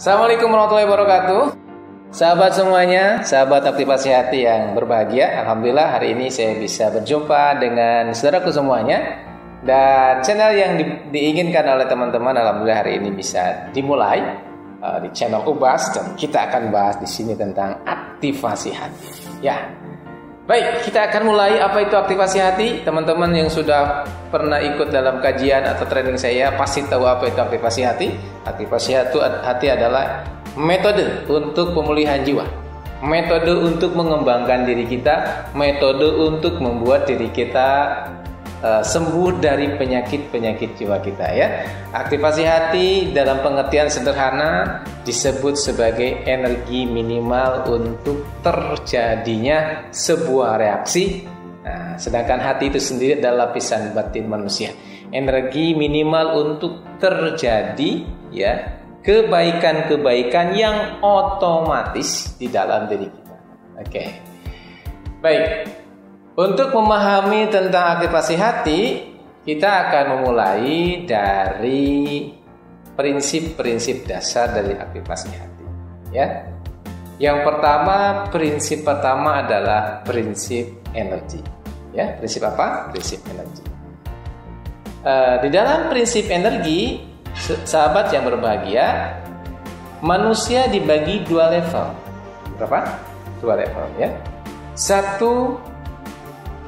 Assalamualaikum warahmatullahi wabarakatuh. Sahabat semuanya, sahabat aktivasi hati yang berbahagia. Alhamdulillah hari ini saya bisa berjumpa dengan saudaraku semuanya. Dan channel yang diinginkan oleh teman-teman, alhamdulillah hari ini bisa dimulai di channel Ubas, dan kita akan bahas di sini tentang aktivasi hati. Ya, baik, kita akan mulai. Apa itu aktivasi hati? Teman-teman yang sudah pernah ikut dalam kajian atau training saya pasti tahu apa itu aktivasi hati. Aktivasi hati adalah metode untuk pemulihan jiwa, metode untuk mengembangkan diri kita, metode untuk membuat diri kita sembuh dari penyakit-penyakit jiwa kita, ya. Aktivasi hati dalam pengertian sederhana disebut sebagai energi minimal untuk terjadinya sebuah reaksi. Nah, sedangkan hati itu sendiri adalah lapisan batin manusia. Energi minimal untuk terjadi, ya, kebaikan-kebaikan yang otomatis di dalam diri kita. Oke. Baik. Untuk memahami tentang aktivasi hati, kita akan memulai dari prinsip-prinsip dasar dari aktivasi hati, ya. Yang pertama, prinsip pertama adalah prinsip energi. Ya, prinsip apa? Prinsip energi. Di dalam prinsip energi, sahabat yang berbahagia, manusia dibagi dua level. Berapa? Dua level, ya. Satu,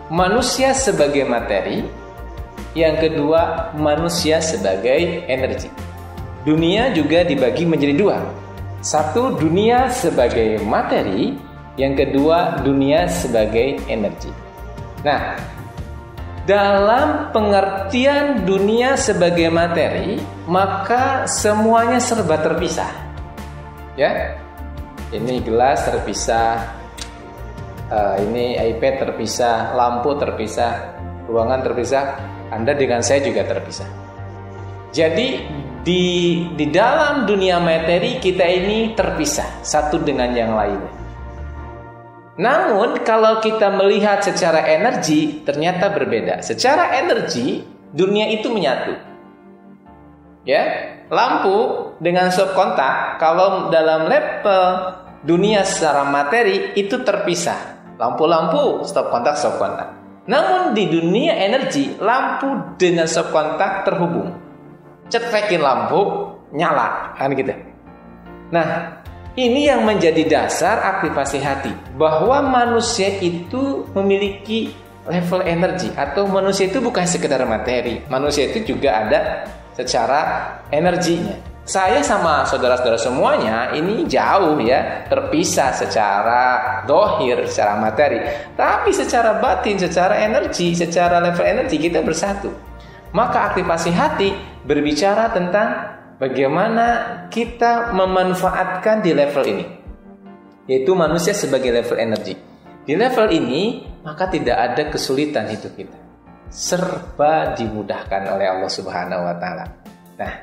manusia sebagai materi. Yang kedua, manusia sebagai energi. Dunia juga dibagi menjadi dua. Satu, dunia sebagai materi. Yang kedua, dunia sebagai energi. Nah, dalam pengertian dunia sebagai materi, maka semuanya serba terpisah. Ya, ini gelas terpisah. Ini iPad terpisah, lampu terpisah, ruangan terpisah, Anda dengan saya juga terpisah. Jadi di dalam dunia materi kita ini terpisah satu dengan yang lainnya. Namun kalau kita melihat secara energi ternyata berbeda. Secara energi dunia itu menyatu. Ya, lampu dengan stop kontak kalau dalam level dunia secara materi itu terpisah. Lampu-lampu stop kontak. Namun di dunia energi, lampu dengan stop kontak terhubung. Cetrekin lampu, nyala, kan gitu. Nah, ini yang menjadi dasar aktivasi hati, bahwa manusia itu memiliki level energi, atau manusia itu bukan sekedar materi. Manusia itu juga ada secara energinya. Saya sama saudara-saudara semuanya ini jauh, ya, terpisah secara dohir, secara materi. Tapi secara batin, secara energi, secara level energi kita bersatu. Maka aktivasi hati berbicara tentang bagaimana kita memanfaatkan di level ini, yaitu manusia sebagai level energi. Di level ini maka tidak ada kesulitan hidup kita, serba dimudahkan oleh Allah Subhanahu wa Ta'ala. Nah,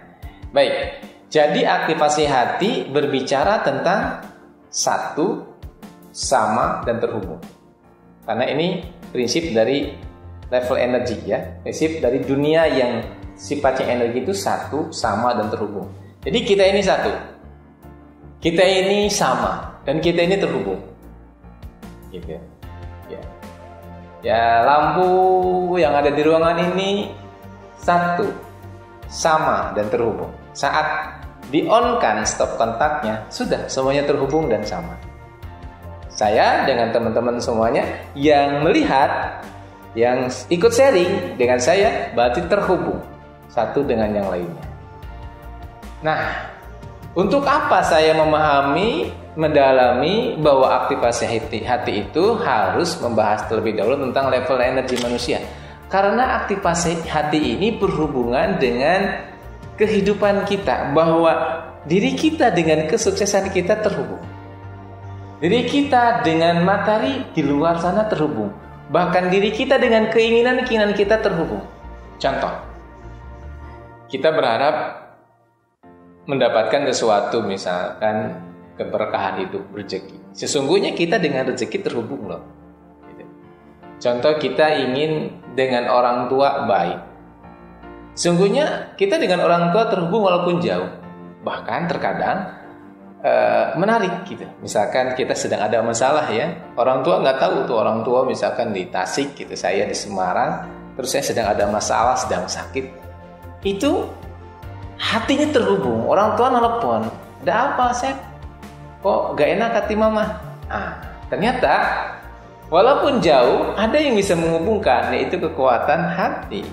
baik. Jadi aktivasi hati berbicara tentang satu, sama, dan terhubung. Karena ini prinsip dari level energi, ya. Prinsip dari dunia yang sifatnya energi itu satu, sama, dan terhubung. Jadi kita ini satu, kita ini sama, dan kita ini terhubung. Gitu ya. Ya, lampu yang ada di ruangan ini satu, sama, dan terhubung. Saat di-on-kan stop kontaknya, sudah semuanya terhubung dan sama. Saya dengan teman-teman semuanya yang melihat, yang ikut sharing dengan saya, berarti terhubung satu dengan yang lainnya. Nah, untuk apa saya memahami, mendalami bahwa aktivasi hati itu harus membahas terlebih dahulu tentang level energi manusia? Karena aktivasi hati ini berhubungan dengan kehidupan kita, bahwa diri kita dengan kesuksesan kita terhubung. Diri kita dengan materi di luar sana terhubung. Bahkan diri kita dengan keinginan-keinginan kita terhubung. Contoh, kita berharap mendapatkan sesuatu, misalkan keberkahan hidup, rezeki. Sesungguhnya kita dengan rezeki terhubung loh. Contoh, kita ingin dengan orang tua baik. Sungguhnya kita dengan orang tua terhubung walaupun jauh. Bahkan terkadang menarik gitu. Misalkan kita sedang ada masalah ya, orang tua nggak tahu tuh, orang tua misalkan di Tasik gitu, saya di Semarang, terus saya sedang ada masalah, sedang sakit, itu hatinya terhubung. Orang tua nelpon, ada apa Sep? Kok gak enak hati mama? Ternyata walaupun jauh, ada yang bisa menghubungkan, yaitu kekuatan hati.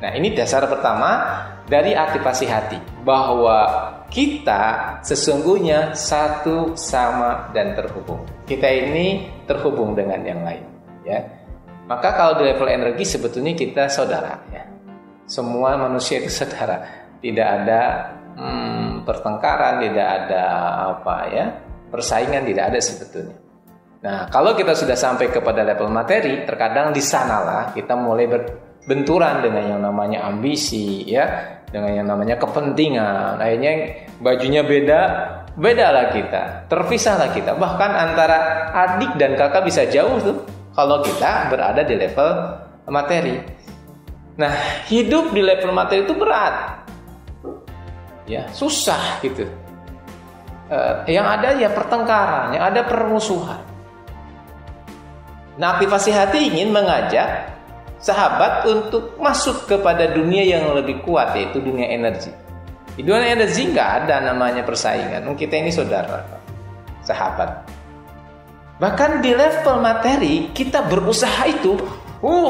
Nah, ini dasar pertama dari aktivasi hati, bahwa kita sesungguhnya satu, sama, dan terhubung. Kita ini terhubung dengan yang lain, ya. Maka kalau di level energi sebetulnya kita saudara, ya. Semua manusia itu saudara. Tidak ada pertengkaran, tidak ada persaingan, tidak ada sebetulnya. Nah, kalau kita sudah sampai kepada level materi, terkadang di sanalah kita mulai berbenturan dengan yang namanya ambisi, ya, dengan yang namanya kepentingan. Akhirnya bajunya bedalah kita, terpisahlah kita. Bahkan antara adik dan kakak bisa jauh tuh kalau kita berada di level materi. Nah, hidup di level materi itu berat, ya, susah gitu. Yang ada ya pertengkaran, yang ada permusuhan. Nah, aktivasi hati ingin mengajak sahabat untuk masuk kepada dunia yang lebih kuat, yaitu dunia energi. Di dunia energi nggak ada namanya persaingan. Kita ini saudara, sahabat. Bahkan di level materi kita berusaha itu,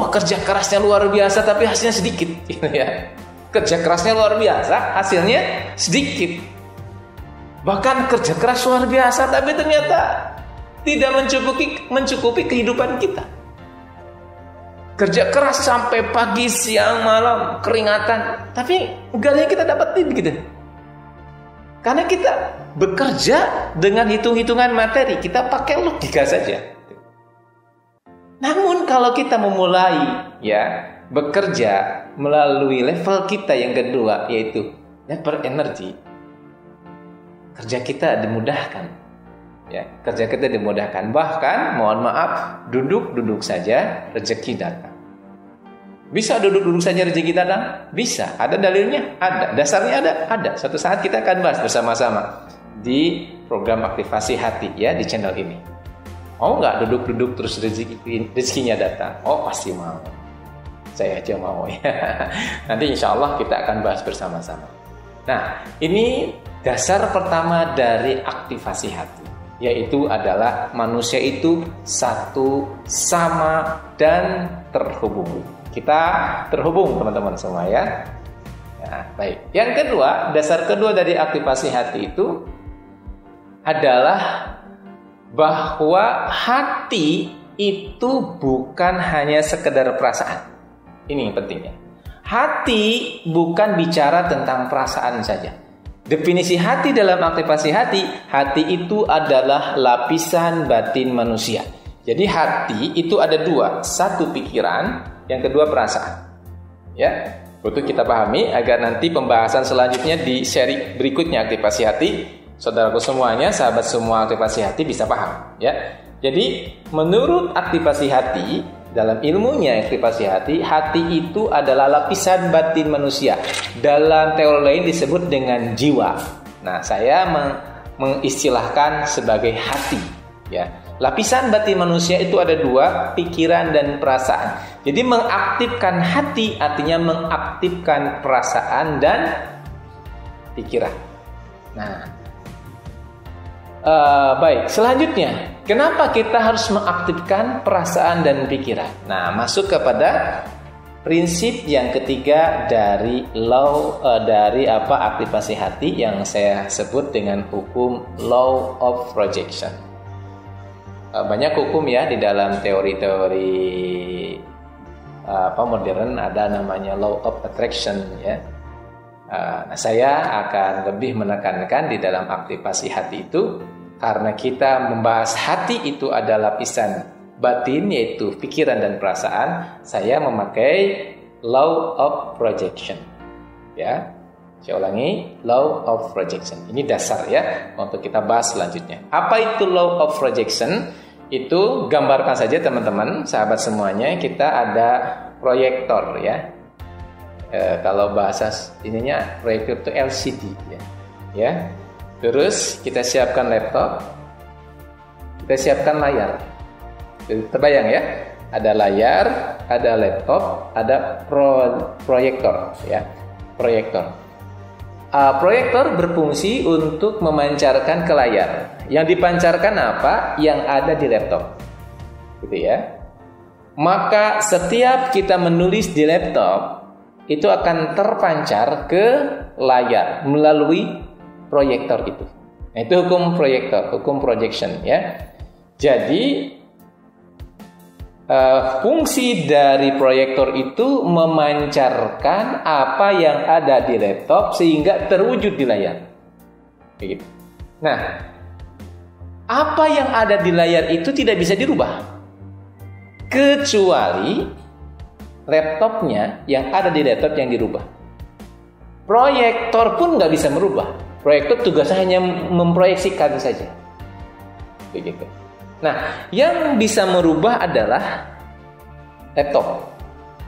kerja kerasnya luar biasa tapi hasilnya sedikit, gitu ya. Kerja kerasnya luar biasa, hasilnya sedikit. Bahkan kerja keras luar biasa tapi ternyata tidak mencukupi kehidupan kita. Kerja keras sampai pagi, siang, malam, keringatan, tapi enggak ada yang kita dapetin gitu. Karena kita bekerja dengan hitung-hitungan materi, kita pakai logika saja. Namun kalau kita memulai bekerja melalui level kita yang kedua, yaitu level energi, kerja kita dimudahkan. Kerja kita dimudahkan. Bahkan, mohon maaf, duduk saja rezeki datang. Bisa duduk saja rezeki datang? Bisa. Ada dalilnya? Ada. Dasarnya ada? Ada. Suatu saat kita akan bahas bersama-sama di program aktivasi hati, ya, di channel ini. Mau nggak duduk terus rezekinya datang? Oh, pasti mau. Saya aja mau, ya. Nanti insya Allah kita akan bahas bersama-sama. Nah, ini dasar pertama dari aktivasi hati, yaitu adalah manusia itu satu, sama, dan terhubung. Kita terhubung, teman-teman semua, ya. Nah, baik. Yang kedua, dasar kedua dari aktivasi hati itu adalah bahwa hati itu bukan hanya sekedar perasaan. Ini yang pentingnya. Hati bukan bicara tentang perasaan saja. Definisi hati dalam aktivasi hati itu adalah lapisan batin manusia. Jadi hati itu ada dua, satu pikiran, yang kedua perasaan. Ya, butuh kita pahami agar nanti pembahasan selanjutnya di seri berikutnya aktivasi hati, saudaraku semuanya, sahabat semua aktivasi hati bisa paham. Ya, jadi menurut aktivasi hati, dalam ilmunya aktivasi hati itu adalah lapisan batin manusia. Dalam teori lain disebut dengan jiwa. Nah, saya mengistilahkan sebagai hati, ya. Lapisan batin manusia itu ada dua, pikiran dan perasaan. Jadi mengaktifkan hati artinya mengaktifkan perasaan dan pikiran. Nah, baik, selanjutnya, kenapa kita harus mengaktifkan perasaan dan pikiran? Nah, masuk kepada prinsip yang ketiga dari aktivasi hati yang saya sebut dengan hukum law of projection. Banyak hukum, ya, di dalam teori-teori modern ada namanya law of attraction, ya. Nah, saya akan lebih menekankan di dalam aktivasi hati itu karena kita membahas hati itu adalah lapisan batin, yaitu pikiran dan perasaan. Saya memakai law of projection, ya. Saya ulangi, law of projection. Ini dasar, ya, untuk kita bahas selanjutnya. Apa itu law of projection? Itu gambarkan saja, teman-teman, sahabat semuanya, kita ada proyektor, ya. Kalau bahasa ininya proyektor itu LCD, ya. Terus kita siapkan laptop, kita siapkan layar. Terbayang ya? Ada layar, ada laptop, ada proyektor ya. Proyektor. Proyektor berfungsi untuk memancarkan ke layar. Yang dipancarkan apa? Yang ada di laptop. Gitu ya. Maka setiap kita menulis di laptop itu akan terpancar ke layar melalui proyektor itu. Nah, itu hukum proyektor, hukum projection ya. Jadi fungsi dari proyektor itu memancarkan apa yang ada di laptop sehingga terwujud di layar. Begitu. Nah, apa yang ada di layar itu tidak bisa dirubah kecuali laptopnya, yang ada di laptop yang dirubah. Proyektor pun nggak bisa merubah. Proyektor tugasnya hanya memproyeksikan saja. Begitu. Nah, yang bisa merubah adalah laptop,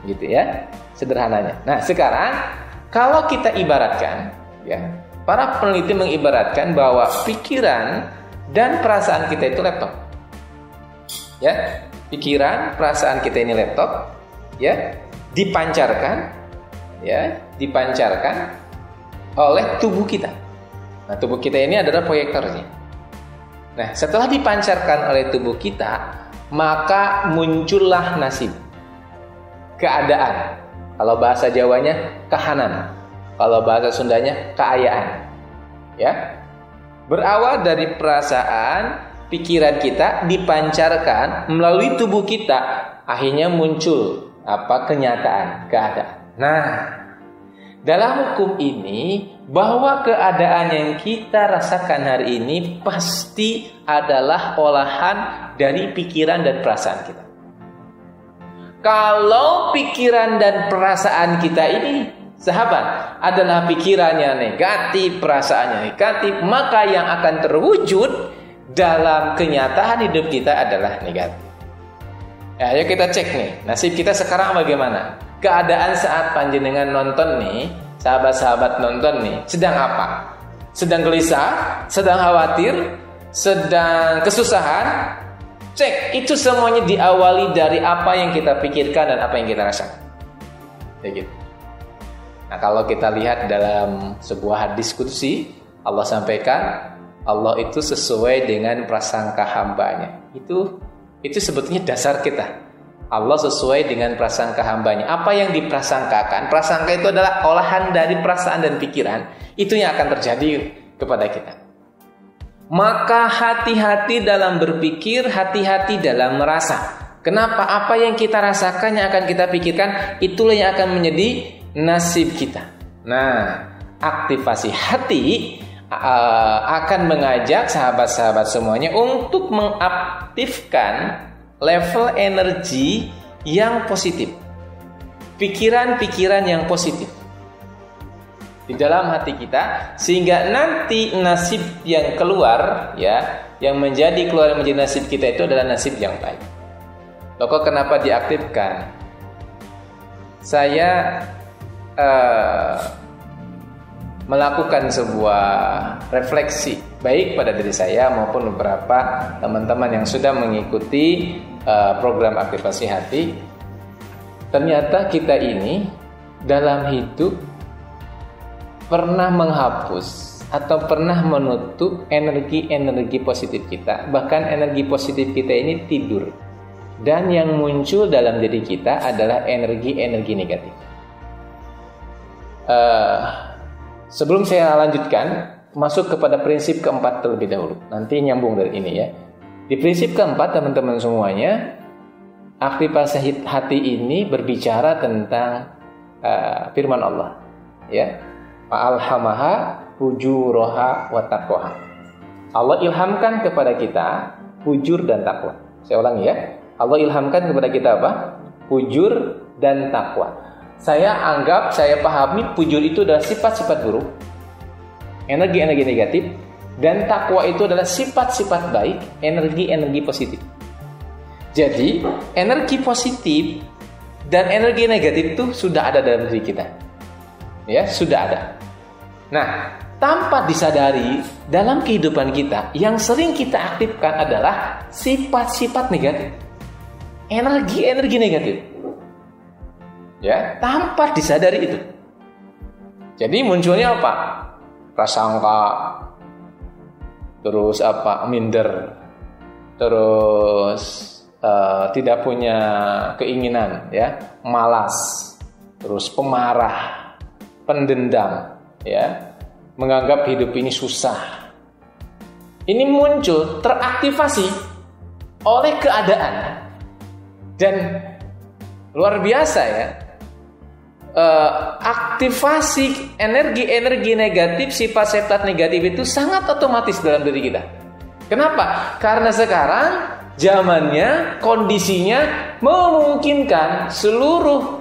gitu ya, sederhananya. Nah, sekarang kalau kita ibaratkan, ya, para peneliti mengibaratkan bahwa pikiran dan perasaan kita itu laptop, ya, pikiran, perasaan kita ini laptop, ya, dipancarkan oleh tubuh kita. Nah, tubuh kita ini adalah proyektornya. Nah, setelah dipancarkan oleh tubuh kita, maka muncullah nasib, keadaan. Kalau bahasa Jawanya, kahanan. Kalau bahasa Sundanya, keayaan. Ya, berawal dari perasaan, pikiran kita dipancarkan melalui tubuh kita, akhirnya muncul kenyataan, keadaan. Nah, dalam hukum ini, bahwa keadaan yang kita rasakan hari ini pasti adalah olahan dari pikiran dan perasaan kita. Kalau pikiran dan perasaan kita ini, sahabat, adalah pikirannya negatif, perasaannya negatif, maka yang akan terwujud dalam kenyataan hidup kita adalah negatif. Ya, ayo kita cek nih, nasib kita sekarang bagaimana? Keadaan saat panjenengan nonton nih, sahabat-sahabat nonton nih, sedang apa? Sedang gelisah, sedang khawatir, sedang kesusahan? Cek, itu semuanya diawali dari apa yang kita pikirkan dan apa yang kita rasakan. Ya gitu. Nah, kalau kita lihat dalam sebuah diskusi, Allah sampaikan, Allah itu sesuai dengan prasangka hambanya. Itu sebetulnya dasar kita. Allah sesuai dengan prasangka hambanya. Apa yang diprasangkakan, prasangka itu adalah olahan dari perasaan dan pikiran. Itu yang akan terjadi kepada kita. Maka hati-hati dalam berpikir, hati-hati dalam merasa. Kenapa? Apa yang kita rasakan, yang akan kita pikirkan, itulah yang akan menjadi nasib kita. Nah, aktivasi hati akan mengajak sahabat-sahabat semuanya untuk mengaktifkan level energi yang positif, pikiran-pikiran yang positif di dalam hati kita, sehingga nanti nasib yang keluar, ya, yang menjadi nasib kita itu adalah nasib yang baik. Loh, kok kenapa diaktifkan? Saya melakukan sebuah refleksi baik pada diri saya maupun beberapa teman-teman yang sudah mengikuti program aktivasi hati. Ternyata kita ini dalam hidup pernah menghapus atau pernah menutup energi-energi positif kita. Bahkan energi positif kita ini tidur, dan yang muncul dalam diri kita adalah energi-energi negatif. Sebelum saya lanjutkan, masuk kepada prinsip keempat terlebih dahulu. Nanti nyambung dari ini ya. Di prinsip keempat, teman-teman semuanya, aktivasi hati ini berbicara tentang firman Allah. Ya, Alhamaha fujuraha wa taqwaha. Allah ilhamkan kepada kita fujur dan takwa. Saya ulangi ya. Allah ilhamkan kepada kita apa? Fujur dan takwa. Saya anggap, saya pahami fujur itu adalah sifat-sifat buruk, energi-energi negatif, dan takwa itu adalah sifat-sifat baik, energi-energi positif. Jadi, energi positif dan energi negatif itu sudah ada dalam diri kita. Ya, sudah ada. Nah, tanpa disadari dalam kehidupan kita yang sering kita aktifkan adalah sifat-sifat negatif. Energi-energi negatif. Ya, tanpa disadari itu. Jadi munculnya apa? Prasangka, terus minder, terus tidak punya keinginan, ya, malas, terus pemarah, pendendam, ya, menganggap hidup ini susah. Ini muncul, teraktivasi oleh keadaan, dan luar biasa ya. Aktivasi energi-energi negatif, sifat-sifat negatif itu sangat otomatis dalam diri kita. Kenapa? Karena sekarang zamannya, kondisinya memungkinkan seluruh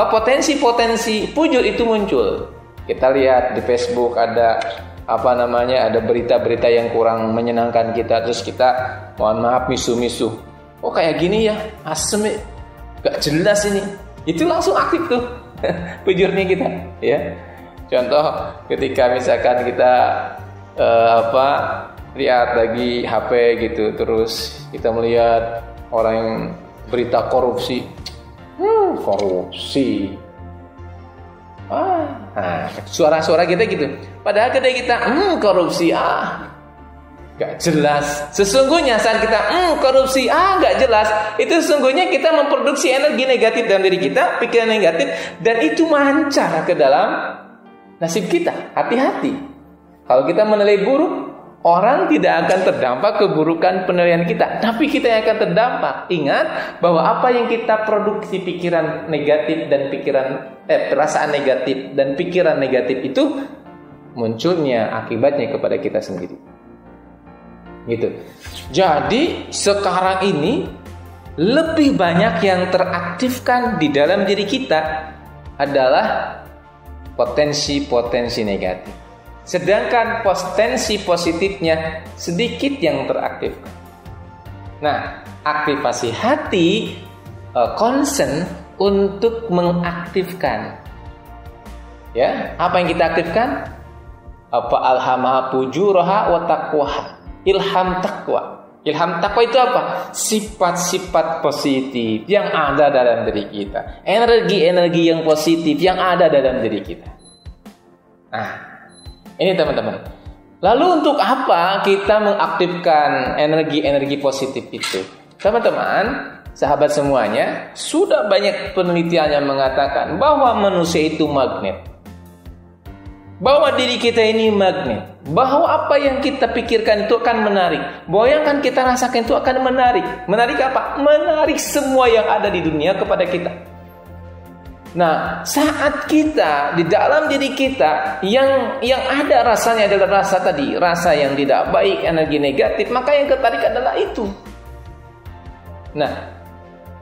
potensi-potensi pujul itu muncul. Kita lihat di Facebook ada ada berita-berita yang kurang menyenangkan kita, terus kita mohon maaf misu-misu. Oh kayak gini ya, asem, gak jelas ini. Itu langsung aktif tuh pujurnya kita, ya. Contoh ketika misalkan kita lihat lagi HP gitu, terus kita melihat orang yang berita korupsi, korupsi. Suara-suara kita gitu. Padahal kita korupsi, gak jelas. Sesungguhnya saat kita korupsi, gak jelas, itu sesungguhnya kita memproduksi energi negatif dalam diri kita, pikiran negatif, dan itu mancar ke dalam nasib kita. Hati-hati. Kalau kita menilai buruk, orang tidak akan terdampak keburukan penilaian kita, tapi kita yang akan terdampak. Ingat bahwa apa yang kita produksi, pikiran negatif dan perasaan negatif dan pikiran negatif itu munculnya akibatnya kepada kita sendiri. Gitu. Jadi sekarang ini lebih banyak yang teraktifkan di dalam diri kita adalah potensi-potensi negatif. Sedangkan potensi positifnya sedikit yang teraktifkan. Nah, aktivasi hati concern untuk mengaktifkan. Ya, apa yang kita aktifkan? Alhamaha fujuraha wa taqwaha. Ilham takwa. Ilham takwa itu apa? Sifat-sifat positif yang ada dalam diri kita. Energi-energi yang positif yang ada dalam diri kita. Nah, ini teman-teman. Lalu untuk apa kita mengaktifkan energi-energi positif itu? Teman-teman, sahabat semuanya, sudah banyak penelitian yang mengatakan bahwa manusia itu magnet. Bahwa diri kita ini magnet. Bahwa apa yang kita pikirkan itu akan menarik. Bahwa yang akan kita rasakan itu akan menarik. Menarik apa? Menarik semua yang ada di dunia kepada kita. Nah, saat kita di dalam diri kita yang ada rasanya adalah rasa yang tidak baik, energi negatif, maka yang ketarik adalah itu. Nah,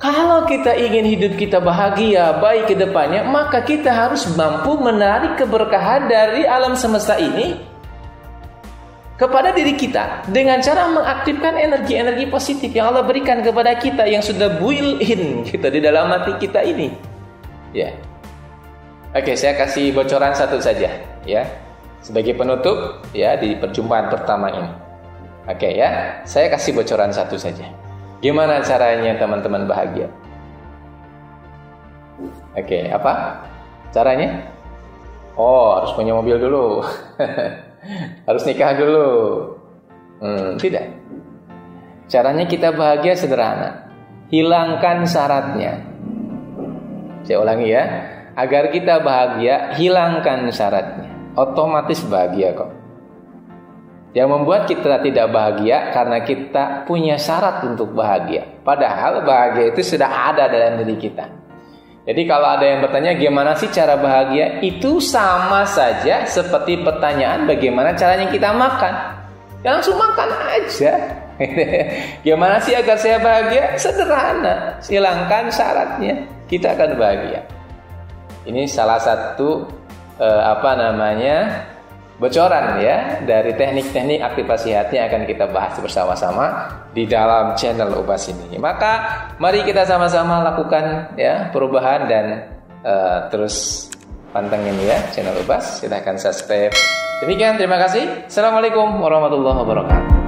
kalau kita ingin hidup kita bahagia, baik ke depannya, maka kita harus mampu menarik keberkahan dari alam semesta ini kepada diri kita dengan cara mengaktifkan energi-energi positif yang Allah berikan kepada kita yang sudah built-in gitu di dalam hati kita ini. Ya. Oke, saya kasih bocoran satu saja ya. Sebagai penutup ya di perjumpaan pertama ini. Oke ya, saya kasih bocoran satu saja. Gimana caranya teman-teman bahagia? Oke, apa? Caranya? Oh, harus punya mobil dulu. Harus nikah dulu. Tidak. Caranya kita bahagia sederhana. Hilangkan syaratnya. Saya ulangi ya. Agar kita bahagia, hilangkan syaratnya. Otomatis bahagia kok. Yang membuat kita tidak bahagia karena kita punya syarat untuk bahagia. Padahal bahagia itu sudah ada dalam diri kita. Jadi kalau ada yang bertanya gimana sih cara bahagia, itu sama saja seperti pertanyaan bagaimana caranya kita makan. Ya langsung makan aja. Gimana sih agar saya bahagia? Sederhana, hilangkan syaratnya, kita akan bahagia. Ini salah satu bocoran ya dari teknik-teknik aktivasi hati yang akan kita bahas bersama-sama di dalam channel Ubas ini. Maka mari kita sama-sama lakukan ya perubahan dan terus pantengin ya channel Ubas, silahkan subscribe. Demikian, terima kasih. Assalamualaikum warahmatullahi wabarakatuh.